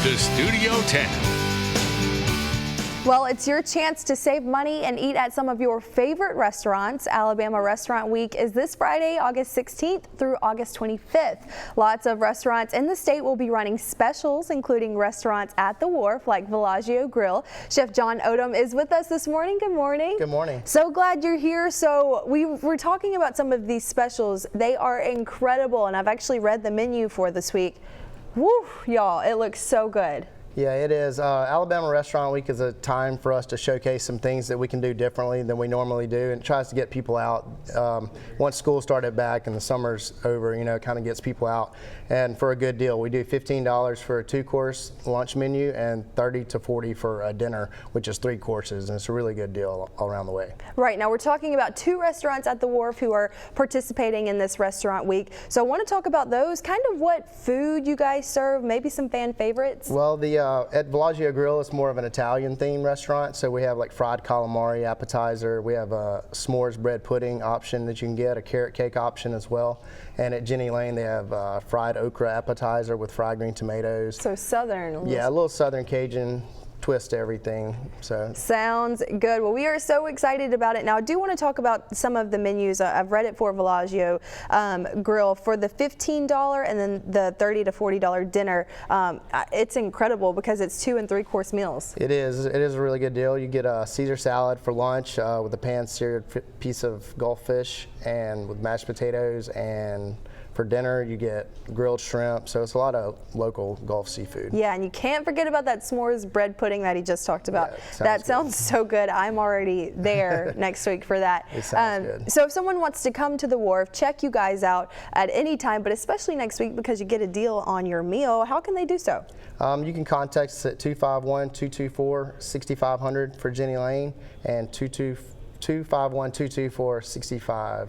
to Studio 10. Well, it's your chance to save money and eat at some of your favorite restaurants. Alabama Restaurant Week is this Friday, August 16th through August 25th. Lots of restaurants in the state will be running specials, including restaurants at the Wharf like Bellagio Grill. Chef John Odom is with us this morning. Good morning. Good morning. So glad you're here. So we were talking about some of these specials. They are incredible, and I've actually read the menu for this week. Woo, y'all, it looks so good. Yeah, it is. Alabama Restaurant Week is a time for us to showcase some things that we can do differently than we normally do, and it tries to get people out. Once school started back and the summer's over, you know, it kind of gets people out. And for a good deal, we do $15 for a 2-course lunch menu and $30 to $40 for a dinner, which is 3 courses, and it's a really good deal all around the way. Right, now we're talking about 2 restaurants at the Wharf who are participating in this restaurant week. So I want to talk about those, kind of what food you guys serve, maybe some fan favorites. Well, at Bellagio Grill, it's more of an Italian themed restaurant, so we have like fried calamari appetizer, we have a s'mores bread pudding option that you can get, a carrot cake option as well, and at Jenny Lane they have fried okra appetizer with fried green tomatoes. So southern. Yeah, a little southern Cajun twist to everything. So sounds good. Well, we are so excited about it. Now I do want to talk about some of the menus. I've read it for Bellagio Grill for the $15 and then the $30 to $40 dinner. It's incredible because it's 2 and 3-course meals. It is a really good deal. You get a Caesar salad for lunch with a pan-seared piece of Gulf fish and with mashed potatoes, and for dinner you get grilled shrimp, so it's a lot of local Gulf seafood. Yeah, and you can't forget about that s'mores bread pudding that he just talked about. Yeah, that sounds so good. I'm already there next week for that. It sounds good. So if someone wants to come to the Wharf, check you guys out at any time, but especially next week because you get a deal on your meal, how can they do so? You can contact us at 251-224-6500 for Jenny Lane and 251-224-6510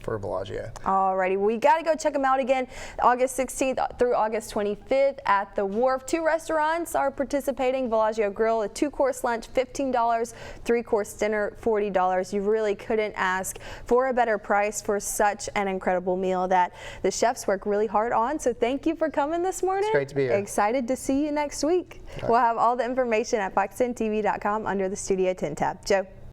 for Bellagio. Alrighty, we got to go check them out again. August 16th through August 25th at the Wharf. 2 restaurants are participating. Bellagio Grill, a 2-course lunch, $15, 3-course dinner, $40. You really couldn't ask for a better price for such an incredible meal that the chefs work really hard on. So thank you for coming this morning. It's great to be here. Excited to see you next week. We'll have all the information at fox10tv.com under the Studio 10 tab. Joe.